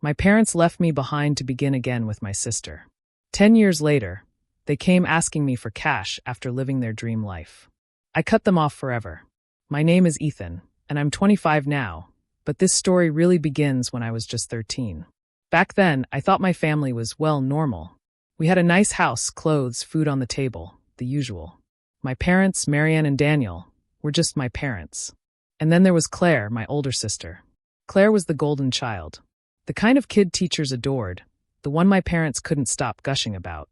My parents left me behind to begin again with my sister. 10 years later, they came asking me for cash after living their dream life. I cut them off forever. My name is Ethan, and I'm 25 now, but this story really begins when I was just 13. Back then, I thought my family was, well, normal. We had a nice house, clothes, food on the table, the usual. My parents, Marianne and Daniel, were just my parents. And then there was Claire, my older sister. Claire was the golden child. The kind of kid teachers adored, the one my parents couldn't stop gushing about.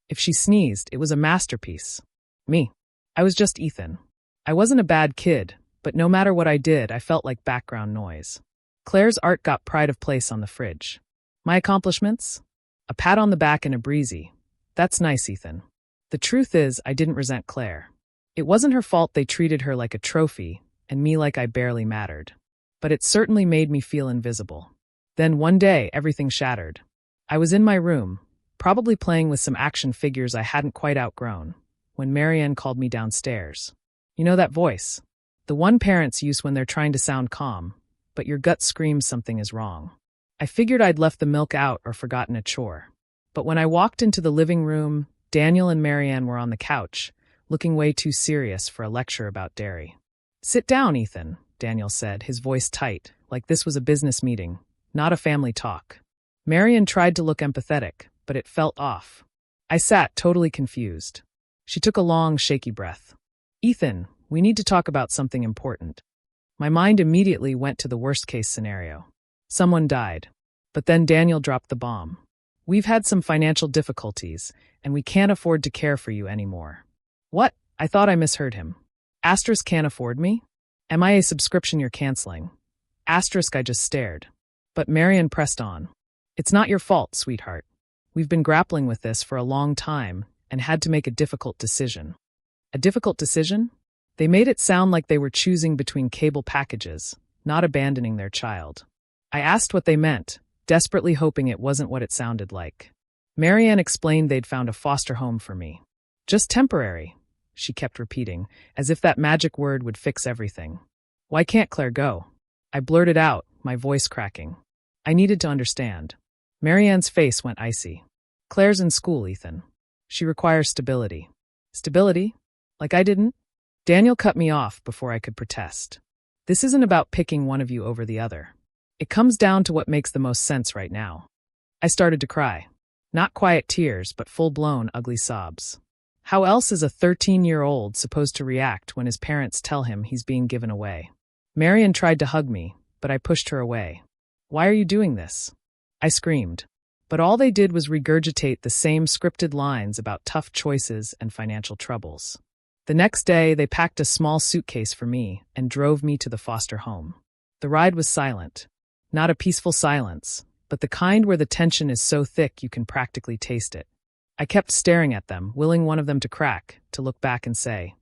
If she sneezed, it was a masterpiece. Me. I was just Ethan. I wasn't a bad kid, but no matter what I did, I felt like background noise. Claire's art got pride of place on the fridge. My accomplishments? A pat on the back and a breezy. That's nice, Ethan. The truth is, I didn't resent Claire. It wasn't her fault they treated her like a trophy, and me like I barely mattered. But it certainly made me feel invisible. Then one day, everything shattered. I was in my room, probably playing with some action figures I hadn't quite outgrown, when Marianne called me downstairs. You know that voice? The one parents use when they're trying to sound calm, but your gut screams something is wrong. I figured I'd left the milk out or forgotten a chore. But when I walked into the living room, Daniel and Marianne were on the couch, looking way too serious for a lecture about dairy. "Sit down, Ethan," Daniel said, his voice tight, like this was a business meeting, not a family talk. Marianne tried to look empathetic, but it felt off. I sat, totally confused. She took a long, shaky breath. "Ethan, we need to talk about something important." My mind immediately went to the worst-case scenario. Someone died. But then Daniel dropped the bomb. "We've had some financial difficulties, and we can't afford to care for you anymore." What? I thought I misheard him. Asterisk can't afford me? Am I a subscription you're canceling? Asterisk I just stared. But Marianne pressed on. "It's not your fault, sweetheart. We've been grappling with this for a long time and had to make a difficult decision." A difficult decision? They made it sound like they were choosing between cable packages, not abandoning their child. I asked what they meant, desperately hoping it wasn't what it sounded like. Marianne explained they'd found a foster home for me. "Just temporary," she kept repeating, as if that magic word would fix everything. "Why can't Claire go?" I blurted out, my voice cracking. I needed to understand. Marianne's face went icy. "Claire's in school, Ethan. She requires stability." "Stability? Like I didn't?" Daniel cut me off before I could protest. "This isn't about picking one of you over the other. It comes down to what makes the most sense right now." I started to cry. Not quiet tears, but full-blown, ugly sobs. How else is a 13-year-old supposed to react when his parents tell him he's being given away? Marianne tried to hug me, but I pushed her away. "Why are you doing this?" I screamed. But all they did was regurgitate the same scripted lines about tough choices and financial troubles. The next day, they packed a small suitcase for me and drove me to the foster home. The ride was silent. Not a peaceful silence, but the kind where the tension is so thick you can practically taste it. I kept staring at them, willing one of them to crack, to look back and say,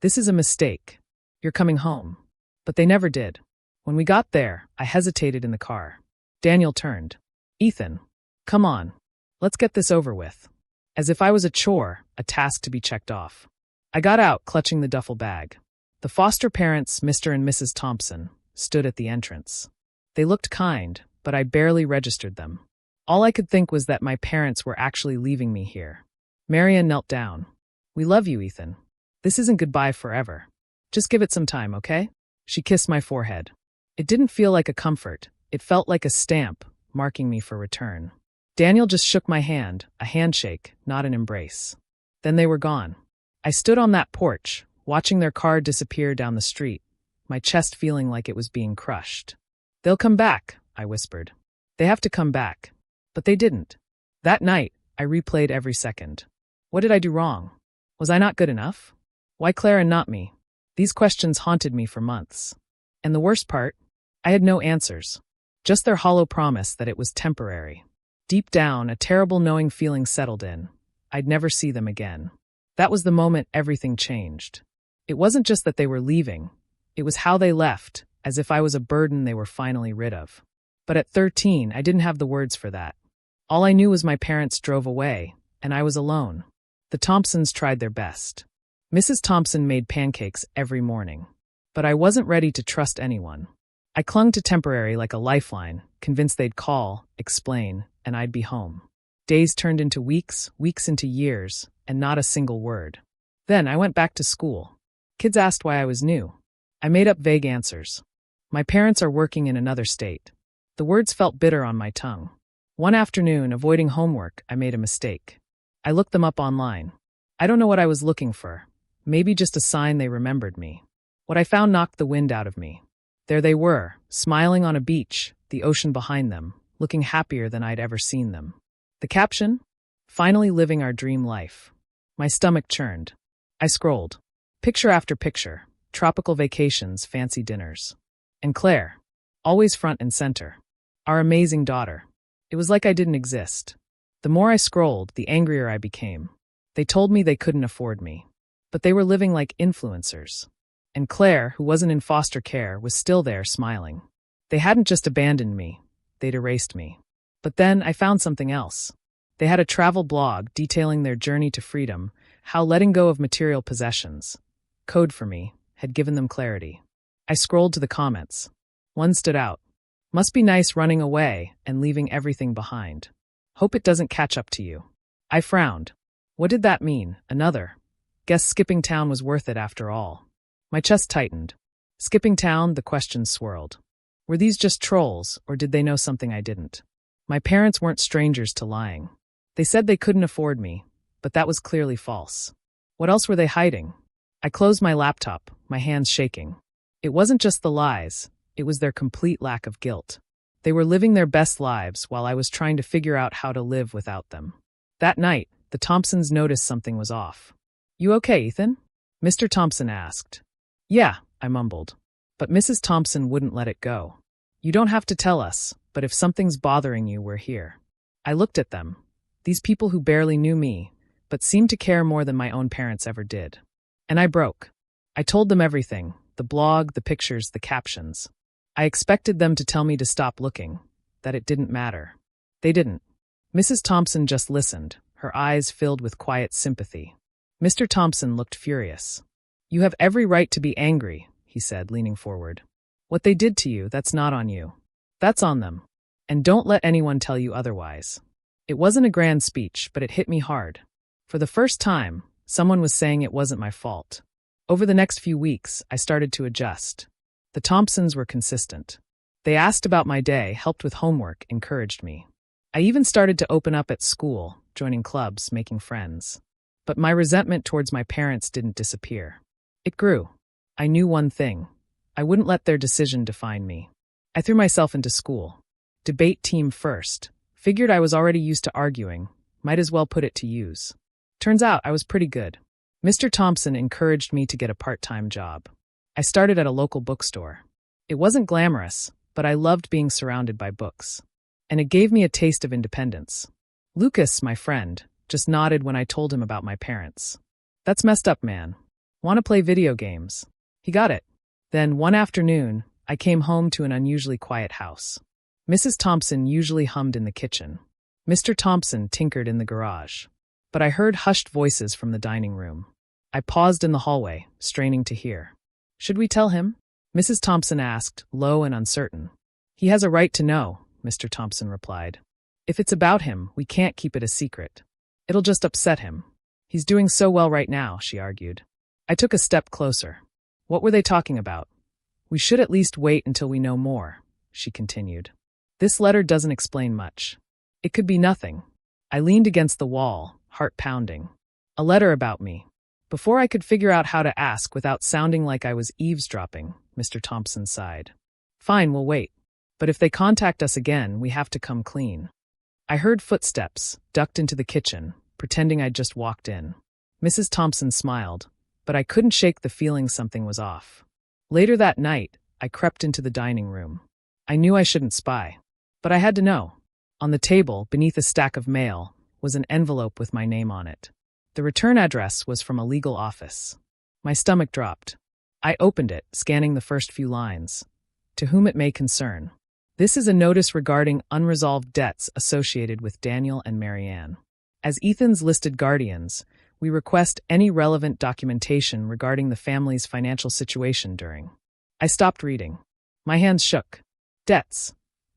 "This is a mistake. You're coming home." But they never did. When we got there, I hesitated in the car. Daniel turned. "Ethan, come on. Let's get this over with." As if I was a chore, a task to be checked off. I got out, clutching the duffel bag. The foster parents, Mr. and Mrs. Thompson, stood at the entrance. They looked kind, but I barely registered them. All I could think was that my parents were actually leaving me here. Marianne knelt down. "We love you, Ethan. This isn't goodbye forever. Just give it some time, okay?" She kissed my forehead. It didn't feel like a comfort. It felt like a stamp, marking me for return. Daniel just shook my hand, a handshake, not an embrace. Then they were gone. I stood on that porch, watching their car disappear down the street, my chest feeling like it was being crushed. "They'll come back," I whispered. "They have to come back." But they didn't. That night, I replayed every second. What did I do wrong? Was I not good enough? Why Claire and not me? These questions haunted me for months. And the worst part? I had no answers. Just their hollow promise that it was temporary. Deep down, a terrible knowing feeling settled in. I'd never see them again. That was the moment everything changed. It wasn't just that they were leaving. It was how they left, as if I was a burden they were finally rid of. But at 13, I didn't have the words for that. All I knew was my parents drove away, and I was alone. The Thompsons tried their best. Mrs. Thompson made pancakes every morning. But I wasn't ready to trust anyone. I clung to temporary like a lifeline, convinced they'd call, explain, and I'd be home. Days turned into weeks, weeks into years, and not a single word. Then I went back to school. Kids asked why I was new. I made up vague answers. My parents are working in another state. The words felt bitter on my tongue. One afternoon, avoiding homework, I made a mistake. I looked them up online. I don't know what I was looking for. Maybe just a sign they remembered me. What I found knocked the wind out of me. There they were, smiling on a beach, the ocean behind them, looking happier than I'd ever seen them. The caption? Finally living our dream life. My stomach churned. I scrolled. Picture after picture. Tropical vacations, fancy dinners. And Claire. Always front and center. Our amazing daughter. It was like I didn't exist. The more I scrolled, the angrier I became. They told me they couldn't afford me. But they were living like influencers. And Claire, who wasn't in foster care, was still there smiling. They hadn't just abandoned me. They'd erased me. But then I found something else. They had a travel blog detailing their journey to freedom, how letting go of material possessions, code for me, had given them clarity. I scrolled to the comments. One stood out. Must be nice running away and leaving everything behind. Hope it doesn't catch up to you. I frowned. What did that mean? Another. Guess skipping town was worth it after all. My chest tightened. Skipping town, the questions swirled. Were these just trolls, or did they know something I didn't? My parents weren't strangers to lying. They said they couldn't afford me, but that was clearly false. What else were they hiding? I closed my laptop, my hands shaking. It wasn't just the lies, it was their complete lack of guilt. They were living their best lives while I was trying to figure out how to live without them. That night, the Thompsons noticed something was off. You okay, Ethan? Mr. Thompson asked. Yeah, I mumbled. But Mrs. Thompson wouldn't let it go. You don't have to tell us, but if something's bothering you, we're here. I looked at them. These people who barely knew me, but seemed to care more than my own parents ever did. And I broke. I told them everything, the blog, the pictures, the captions. I expected them to tell me to stop looking, that it didn't matter. They didn't. Mrs. Thompson just listened, her eyes filled with quiet sympathy. Mr. Thompson looked furious. You have every right to be angry, he said, leaning forward. What they did to you, that's not on you. That's on them. And don't let anyone tell you otherwise. It wasn't a grand speech, but it hit me hard. For the first time, someone was saying it wasn't my fault. Over the next few weeks, I started to adjust. The Thompsons were consistent. They asked about my day, helped with homework, encouraged me. I even started to open up at school, joining clubs, making friends. But my resentment towards my parents didn't disappear. It grew. I knew one thing. I wouldn't let their decision define me. I threw myself into school. Debate team first. Figured I was already used to arguing. Might as well put it to use. Turns out I was pretty good. Mr. Thompson encouraged me to get a part-time job. I started at a local bookstore. It wasn't glamorous, but I loved being surrounded by books. And it gave me a taste of independence. Lucas, my friend, just nodded when I told him about my parents. That's messed up, man. Want to play video games? He got it. Then, one afternoon, I came home to an unusually quiet house. Mrs. Thompson usually hummed in the kitchen. Mr. Thompson tinkered in the garage. But I heard hushed voices from the dining room. I paused in the hallway, straining to hear. Should we tell him? Mrs. Thompson asked, low and uncertain. He has a right to know, Mr. Thompson replied. If it's about him, we can't keep it a secret. It'll just upset him. He's doing so well right now, she argued. I took a step closer. What were they talking about? We should at least wait until we know more, she continued. This letter doesn't explain much. It could be nothing. I leaned against the wall, heart pounding. A letter about me. Before I could figure out how to ask without sounding like I was eavesdropping, Mr. Thompson sighed. Fine, we'll wait. But if they contact us again, we have to come clean. I heard footsteps, ducked into the kitchen, pretending I'd just walked in. Mrs. Thompson smiled, but I couldn't shake the feeling something was off. Later that night, I crept into the dining room. I knew I shouldn't spy, but I had to know. On the table, beneath a stack of mail, was an envelope with my name on it. The return address was from a legal office. My stomach dropped. I opened it, scanning the first few lines. To whom it may concern. This is a notice regarding unresolved debts associated with Daniel and Marianne. As Ethan's listed guardians, we request any relevant documentation regarding the family's financial situation during. I stopped reading. My hands shook. Debts.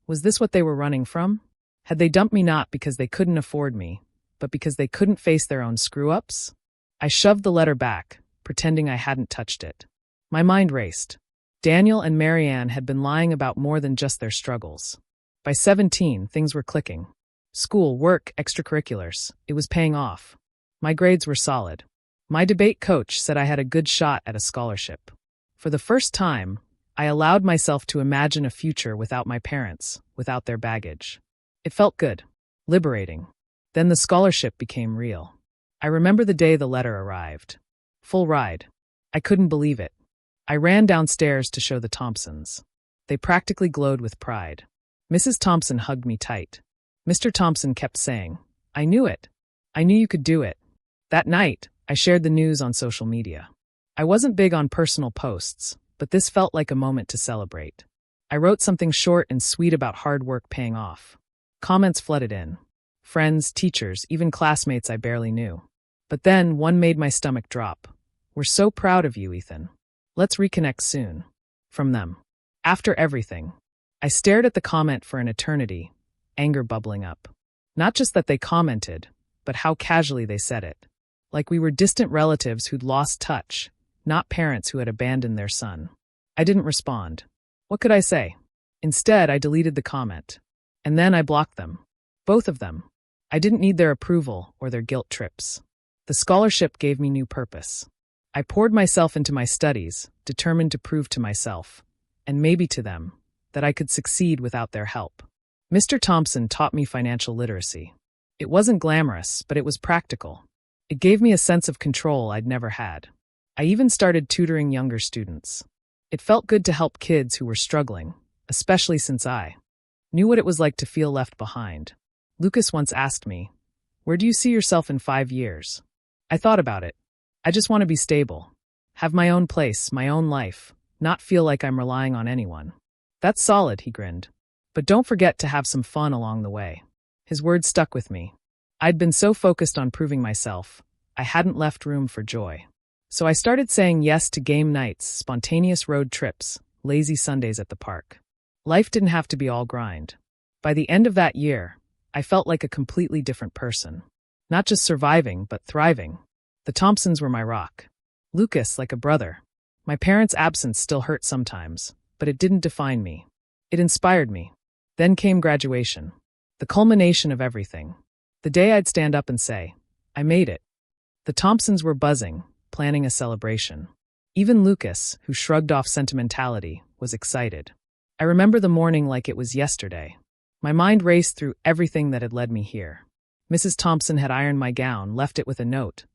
Was this what they were running from? Had they dumped me not because they couldn't afford me, but because they couldn't face their own screw-ups? I shoved the letter back, pretending I hadn't touched it. My mind raced. Daniel and Marianne had been lying about more than just their struggles. By 17, things were clicking. School, work, extracurriculars. It was paying off. My grades were solid. My debate coach said I had a good shot at a scholarship. For the first time, I allowed myself to imagine a future without my parents, without their baggage. It felt good, liberating. Then the scholarship became real. I remember the day the letter arrived. Full ride. I couldn't believe it. I ran downstairs to show the Thompsons. They practically glowed with pride. Mrs. Thompson hugged me tight. Mr. Thompson kept saying, "I knew it. I knew you could do it." That night, I shared the news on social media. I wasn't big on personal posts, but this felt like a moment to celebrate. I wrote something short and sweet about hard work paying off. Comments flooded in. Friends, teachers, even classmates I barely knew. But then one made my stomach drop. "We're so proud of you, Ethan. Let's reconnect soon." From them. After everything. I stared at the comment for an eternity, anger bubbling up. Not just that they commented, but how casually they said it. Like we were distant relatives who'd lost touch, not parents who had abandoned their son. I didn't respond. What could I say? Instead, I deleted the comment. And then I blocked them. Both of them. I didn't need their approval or their guilt trips. The scholarship gave me new purpose. I poured myself into my studies, determined to prove to myself, and maybe to them, that I could succeed without their help. Mr. Thompson taught me financial literacy. It wasn't glamorous, but it was practical. It gave me a sense of control I'd never had. I even started tutoring younger students. It felt good to help kids who were struggling, especially since I knew what it was like to feel left behind. Lucas once asked me, "Where do you see yourself in 5 years?" I thought about it. I just want to be stable. Have my own place, my own life, not feel like I'm relying on anyone. That's solid, he grinned. But don't forget to have some fun along the way. His words stuck with me. I'd been so focused on proving myself, I hadn't left room for joy. So I started saying yes to game nights, spontaneous road trips, lazy Sundays at the park. Life didn't have to be all grind. By the end of that year, I felt like a completely different person. Not just surviving, but thriving. The Thompsons were my rock. Lucas, like a brother. My parents' absence still hurt sometimes, but it didn't define me. It inspired me. Then came graduation. The culmination of everything. The day I'd stand up and say, "I made it." The Thompsons were buzzing, planning a celebration. Even Lucas, who shrugged off sentimentality, was excited. I remember the morning like it was yesterday. My mind raced through everything that had led me here. Mrs. Thompson had ironed my gown, left it with a note.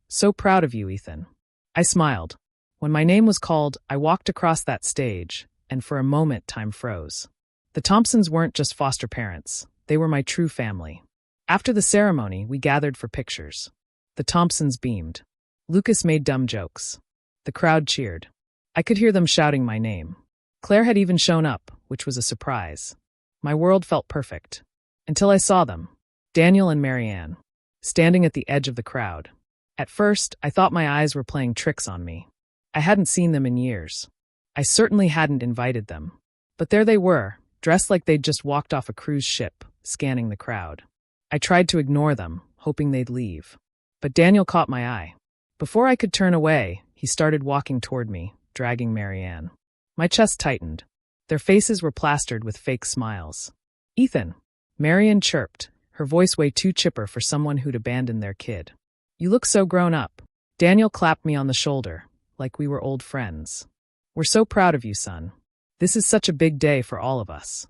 "So proud of you, Ethan." I smiled. When my name was called, I walked across that stage, and for a moment time froze. The Thompsons weren't just foster parents. They were my true family. After the ceremony, we gathered for pictures. The Thompsons beamed. Lucas made dumb jokes. The crowd cheered. I could hear them shouting my name. Claire had even shown up, which was a surprise. My world felt perfect. Until I saw them. Daniel and Marianne. Standing at the edge of the crowd. At first, I thought my eyes were playing tricks on me. I hadn't seen them in years. I certainly hadn't invited them. But there they were, dressed like they'd just walked off a cruise ship, scanning the crowd. I tried to ignore them, hoping they'd leave. But Daniel caught my eye. Before I could turn away, he started walking toward me, dragging Marianne. My chest tightened. Their faces were plastered with fake smiles. "Ethan," Marianne chirped, her voice way too chipper for someone who'd abandoned their kid. "You look so grown up." Daniel clapped me on the shoulder, like we were old friends. "We're so proud of you, son. This is such a big day for all of us."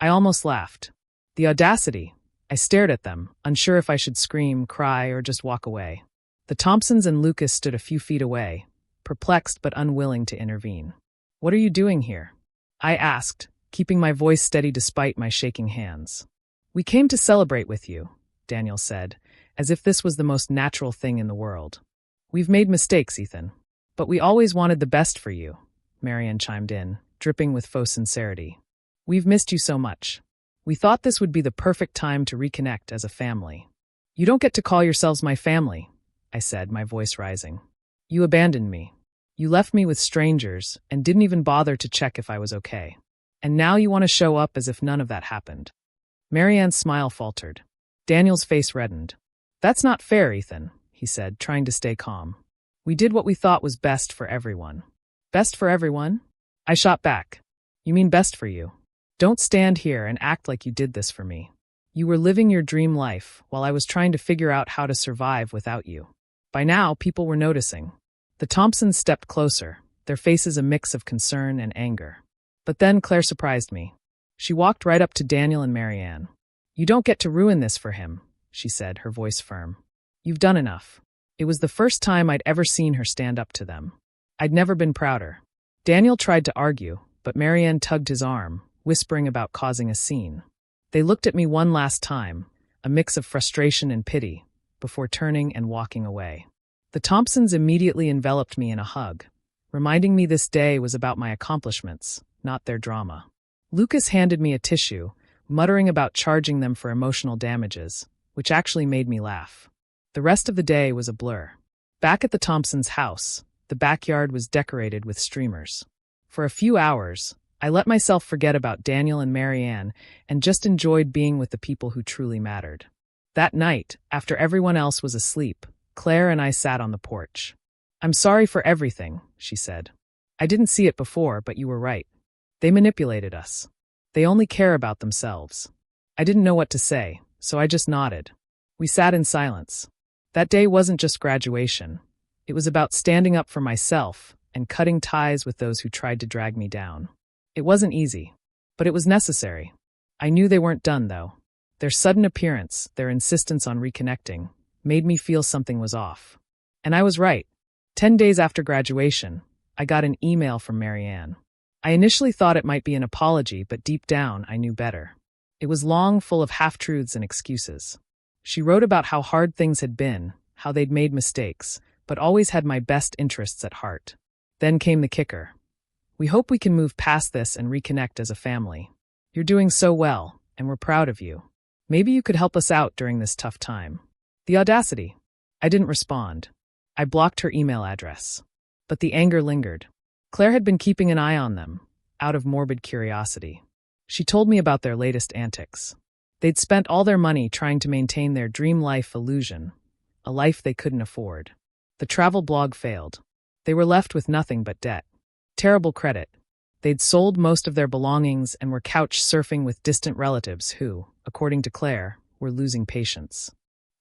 I almost laughed. The audacity. I stared at them, unsure if I should scream, cry, or just walk away. The Thompsons and Lucas stood a few feet away, perplexed but unwilling to intervene. "What are you doing here?" I asked, keeping my voice steady despite my shaking hands. "We came to celebrate with you," Daniel said, as if this was the most natural thing in the world. "We've made mistakes, Ethan. But we always wanted the best for you," Marianne chimed in, dripping with faux sincerity. "We've missed you so much. We thought this would be the perfect time to reconnect as a family." "You don't get to call yourselves my family," I said, my voice rising. "You abandoned me. You left me with strangers and didn't even bother to check if I was okay." And now you want to show up as if none of that happened. Marianne's smile faltered. Daniel's face reddened. That's not fair, Ethan, he said, trying to stay calm. We did what we thought was best for everyone. Best for everyone? I shot back. You mean best for you? Don't stand here and act like you did this for me. You were living your dream life while I was trying to figure out how to survive without you. By now, people were noticing. The Thompsons stepped closer, their faces a mix of concern and anger. But then Claire surprised me. She walked right up to Daniel and Marianne. You don't get to ruin this for him, she said, her voice firm. You've done enough. It was the first time I'd ever seen her stand up to them. I'd never been prouder. Daniel tried to argue, but Marianne tugged his arm, whispering about causing a scene. They looked at me one last time, a mix of frustration and pity, before turning and walking away. The Thompsons immediately enveloped me in a hug, reminding me this day was about my accomplishments, not their drama. Lucas handed me a tissue, muttering about charging them for emotional damages, which actually made me laugh. The rest of the day was a blur. Back at the Thompsons' house, the backyard was decorated with streamers. For a few hours, I let myself forget about Daniel and Marianne and just enjoyed being with the people who truly mattered. That night, after everyone else was asleep, Claire and I sat on the porch. I'm sorry for everything, she said. I didn't see it before, but you were right. They manipulated us. They only care about themselves. I didn't know what to say, so I just nodded. We sat in silence. That day wasn't just graduation. It was about standing up for myself and cutting ties with those who tried to drag me down. It wasn't easy, but it was necessary. I knew they weren't done, though. Their sudden appearance, their insistence on reconnecting, made me feel something was off. And I was right. 10 days after graduation, I got an email from Marianne. I initially thought it might be an apology, but deep down, I knew better. It was long, full of half-truths and excuses. She wrote about how hard things had been, how they'd made mistakes, but always had my best interests at heart. Then came the kicker. We hope we can move past this and reconnect as a family. You're doing so well, and we're proud of you. Maybe you could help us out during this tough time. The audacity. I didn't respond. I blocked her email address. But the anger lingered. Claire had been keeping an eye on them, out of morbid curiosity. She told me about their latest antics. They'd spent all their money trying to maintain their dream life illusion, a life they couldn't afford. The travel blog failed. They were left with nothing but debt. Terrible credit. They'd sold most of their belongings and were couch surfing with distant relatives who, according to Claire, were losing patience.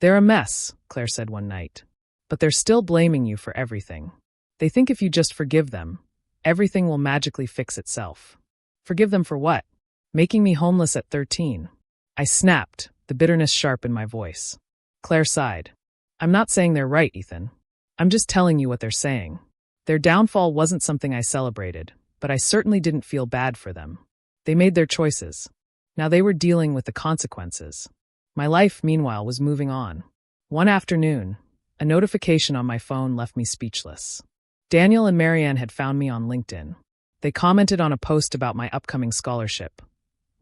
They're a mess, Claire said one night. But they're still blaming you for everything. They think if you just forgive them, everything will magically fix itself. Forgive them for what? Making me homeless at 13. I snapped, the bitterness sharp in my voice. Claire sighed. I'm not saying they're right, Ethan. I'm just telling you what they're saying. Their downfall wasn't something I celebrated, but I certainly didn't feel bad for them. They made their choices. Now they were dealing with the consequences. My life, meanwhile, was moving on. One afternoon, a notification on my phone left me speechless. Daniel and Marianne had found me on LinkedIn. They commented on a post about my upcoming scholarship.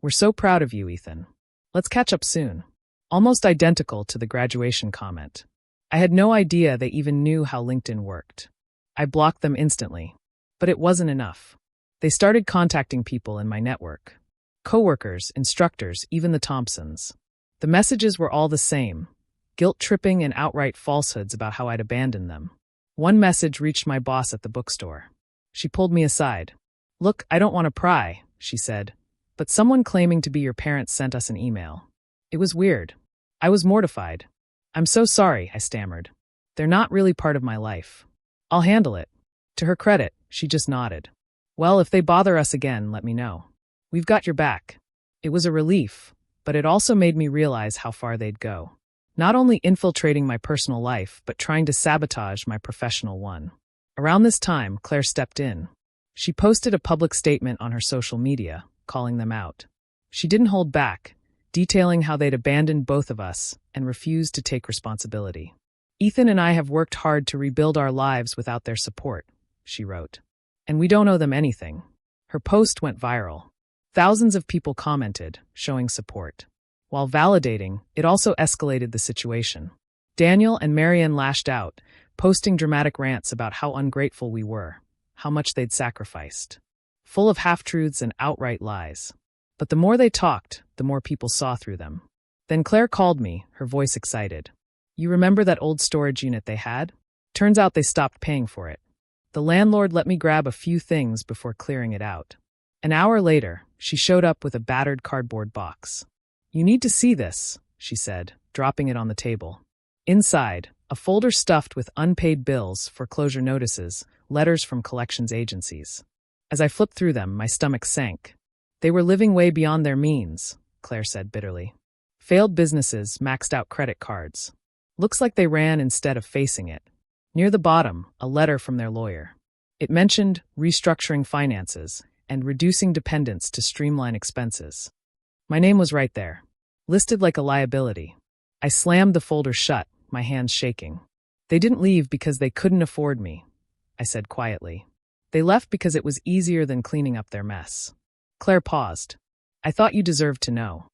We're so proud of you, Ethan. Let's catch up soon. Almost identical to the graduation comment. I had no idea they even knew how LinkedIn worked. I blocked them instantly. But it wasn't enough. They started contacting people in my network. Coworkers, instructors, even the Thompsons. The messages were all the same. Guilt-tripping and outright falsehoods about how I'd abandoned them. One message reached my boss at the bookstore. She pulled me aside. Look, I don't want to pry, she said, but someone claiming to be your parents sent us an email. It was weird. I was mortified. I'm so sorry, I stammered. They're not really part of my life. I'll handle it. To her credit, she just nodded. Well, if they bother us again, let me know. We've got your back. It was a relief, but it also made me realize how far they'd go. Not only infiltrating my personal life, but trying to sabotage my professional one. Around this time, Claire stepped in. She posted a public statement on her social media, calling them out. She didn't hold back, detailing how they'd abandoned both of us and refused to take responsibility. Ethan and I have worked hard to rebuild our lives without their support, she wrote. And we don't owe them anything. Her post went viral. Thousands of people commented, showing support. While validating, it also escalated the situation. Daniel and Marianne lashed out, posting dramatic rants about how ungrateful we were, how much they'd sacrificed. full of half-truths and outright lies. But the more they talked, the more people saw through them. Then Claire called me, her voice excited. You remember that old storage unit they had? Turns out they stopped paying for it. The landlord let me grab a few things before clearing it out. An hour later, she showed up with a battered cardboard box. You need to see this, she said, dropping it on the table. Inside, a folder stuffed with unpaid bills, foreclosure notices, letters from collections agencies. As I flipped through them, my stomach sank. They were living way beyond their means, Claire said bitterly. Failed businesses, maxed out credit cards. Looks like they ran instead of facing it. Near the bottom, a letter from their lawyer. It mentioned restructuring finances and reducing dependence to streamline expenses. My name was right there, listed like a liability. I slammed the folder shut, my hands shaking. They didn't leave because they couldn't afford me, I said quietly. They left because it was easier than cleaning up their mess. Claire paused. I thought you deserved to know.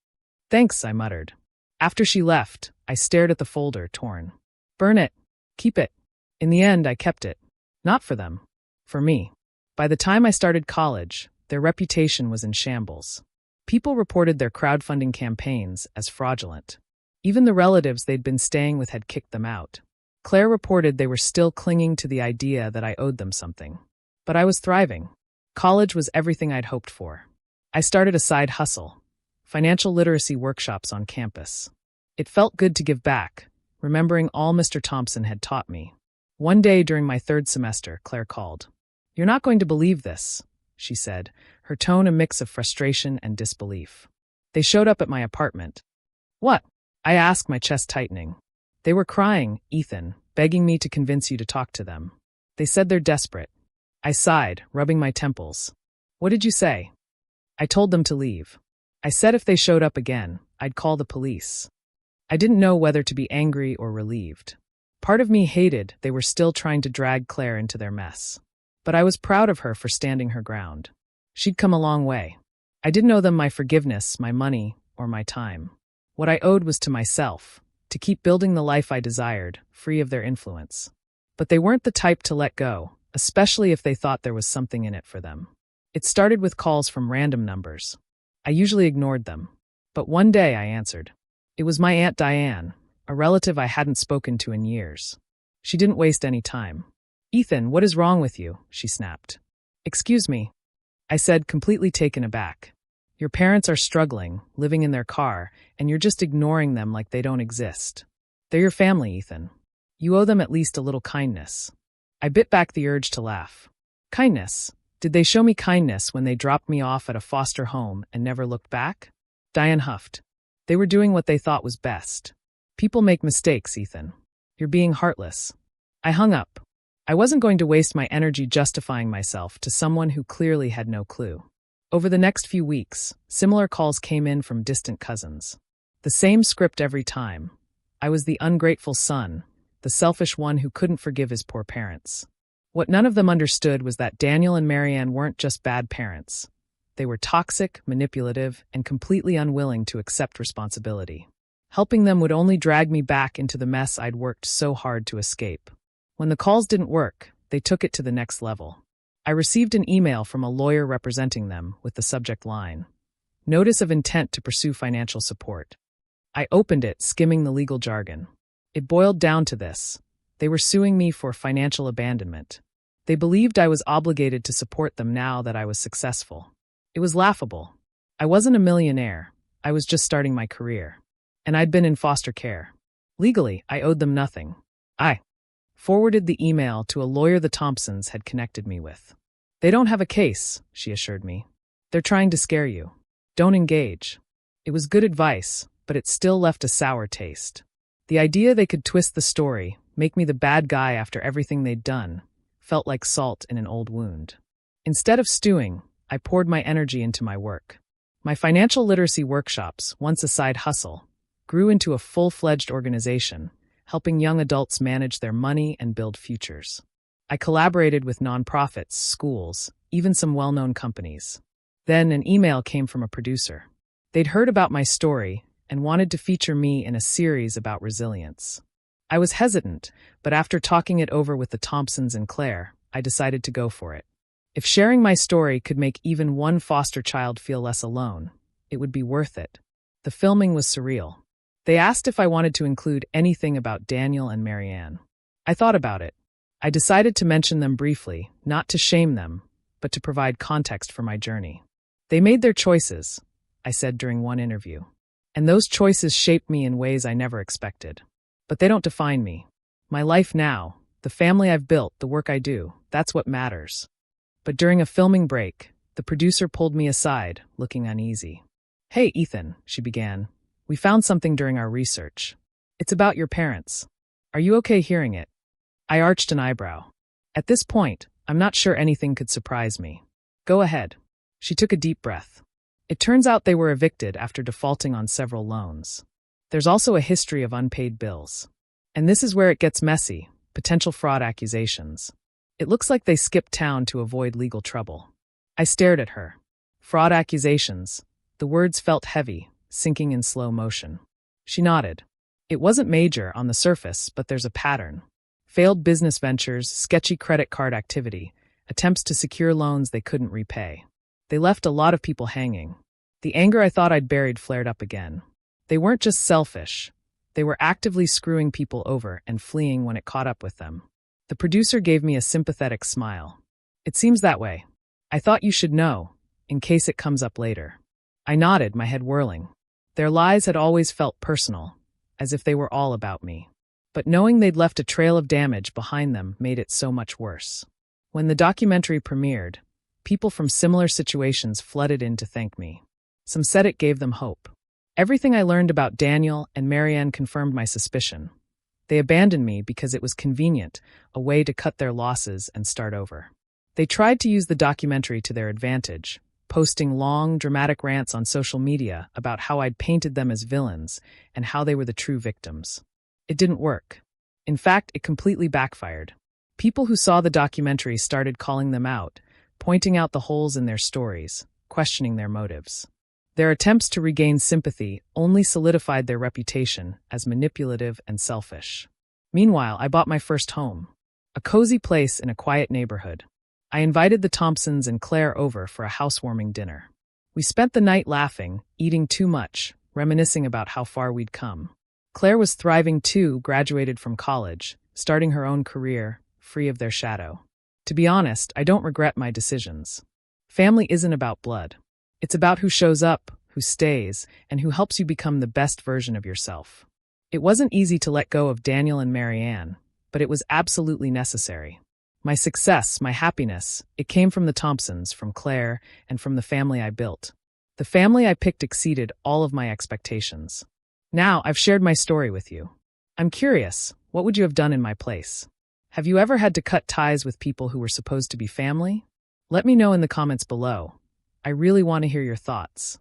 Thanks, I muttered. After she left, I stared at the folder, torn. Burn it. Keep it. In the end, I kept it. Not for them. For me. By the time I started college, their reputation was in shambles. People reported their crowdfunding campaigns as fraudulent. Even the relatives they'd been staying with had kicked them out. Claire reported they were still clinging to the idea that I owed them something. But I was thriving. College was everything I'd hoped for. I started a side hustle. Financial literacy workshops on campus. It felt good to give back, remembering all Mr. Thompson had taught me. One day during my third semester, Claire called. You're not going to believe this, she said, her tone a mix of frustration and disbelief. They showed up at my apartment. What? I asked, my chest tightening. They were crying, Ethan, begging me to convince you to talk to them. They said they're desperate. I sighed, rubbing my temples. What did you say? I told them to leave. I said if they showed up again, I'd call the police. I didn't know whether to be angry or relieved. Part of me hated they were still trying to drag Claire into their mess. But I was proud of her for standing her ground. She'd come a long way. I didn't owe them my forgiveness, my money, or my time. What I owed was to myself, to keep building the life I desired, free of their influence. But they weren't the type to let go, especially if they thought there was something in it for them. It started with calls from random numbers. I usually ignored them. But one day I answered. It was my Aunt Diane, a relative I hadn't spoken to in years. She didn't waste any time. Ethan, what is wrong with you? She snapped. Excuse me, I said, completely taken aback. Your parents are struggling, living in their car, and you're just ignoring them like they don't exist. They're your family, Ethan. You owe them at least a little kindness. I bit back the urge to laugh. Kindness? Did they show me kindness when they dropped me off at a foster home and never looked back? Diane huffed. They were doing what they thought was best. People make mistakes, Ethan. You're being heartless. I hung up. I wasn't going to waste my energy justifying myself to someone who clearly had no clue. Over the next few weeks, similar calls came in from distant cousins. The same script every time. I was the ungrateful son, the selfish one who couldn't forgive his poor parents. What none of them understood was that Daniel and Marianne weren't just bad parents. They were toxic, manipulative, and completely unwilling to accept responsibility. Helping them would only drag me back into the mess I'd worked so hard to escape. When the calls didn't work, they took it to the next level. I received an email from a lawyer representing them with the subject line, Notice of Intent to Pursue Financial Support. I opened it, skimming the legal jargon. It boiled down to this. They were suing me for financial abandonment. They believed I was obligated to support them now that I was successful. It was laughable. I wasn't a millionaire. I was just starting my career. And I'd been in foster care. Legally, I owed them nothing. I forwarded the email to a lawyer the Thompsons had connected me with. They don't have a case, she assured me. They're trying to scare you. Don't engage. It was good advice, but it still left a sour taste. The idea they could twist the story, make me the bad guy after everything they'd done, felt like salt in an old wound. Instead of stewing, I poured my energy into my work. My financial literacy workshops, once a side hustle, grew into a full-fledged organization, helping young adults manage their money and build futures. I collaborated with nonprofits, schools, even some well-known companies. Then an email came from a producer. They'd heard about my story and wanted to feature me in a series about resilience. I was hesitant, but after talking it over with the Thompsons and Claire, I decided to go for it. If sharing my story could make even one foster child feel less alone, it would be worth it. The filming was surreal. They asked if I wanted to include anything about Daniel and Marianne. I thought about it. I decided to mention them briefly, not to shame them, but to provide context for my journey. They made their choices, I said during one interview. And those choices shaped me in ways I never expected. But they don't define me. My life now, the family I've built, the work I do, that's what matters. But during a filming break, the producer pulled me aside, looking uneasy. "Hey, Ethan," she began. "We found something during our research. It's about your parents. Are you okay hearing it?" I arched an eyebrow. At this point, I'm not sure anything could surprise me. "Go ahead." She took a deep breath. It turns out they were evicted after defaulting on several loans. There's also a history of unpaid bills. And this is where it gets messy, potential fraud accusations. It looks like they skipped town to avoid legal trouble. I stared at her. Fraud accusations. The words felt heavy, sinking in slow motion. She nodded. It wasn't major on the surface, but there's a pattern. Failed business ventures, sketchy credit card activity, attempts to secure loans they couldn't repay. They left a lot of people hanging. The anger I thought I'd buried flared up again. They weren't just selfish. They were actively screwing people over and fleeing when it caught up with them. The producer gave me a sympathetic smile. "It seems that way. I thought you should know, in case it comes up later." I nodded, my head whirling. Their lies had always felt personal, as if they were all about me. But knowing they'd left a trail of damage behind them made it so much worse. When the documentary premiered, people from similar situations flooded in to thank me. Some said it gave them hope. Everything I learned about Daniel and Marianne confirmed my suspicion. They abandoned me because it was convenient, a way to cut their losses and start over. They tried to use the documentary to their advantage, posting long, dramatic rants on social media about how I'd painted them as villains and how they were the true victims. It didn't work. In fact, it completely backfired. People who saw the documentary started calling them out, pointing out the holes in their stories, questioning their motives. Their attempts to regain sympathy only solidified their reputation as manipulative and selfish. Meanwhile, I bought my first home, a cozy place in a quiet neighborhood. I invited the Thompsons and Claire over for a housewarming dinner. We spent the night laughing, eating too much, reminiscing about how far we'd come. Claire was thriving too, graduated from college, starting her own career, free of their shadow. To be honest, I don't regret my decisions. Family isn't about blood. It's about who shows up, who stays, and who helps you become the best version of yourself. It wasn't easy to let go of Daniel and Marianne, but it was absolutely necessary. My success, my happiness, it came from the Thompsons, from Claire, and from the family I built. The family I picked exceeded all of my expectations. Now, I've shared my story with you. I'm curious, what would you have done in my place? Have you ever had to cut ties with people who were supposed to be family? Let me know in the comments below. I really want to hear your thoughts.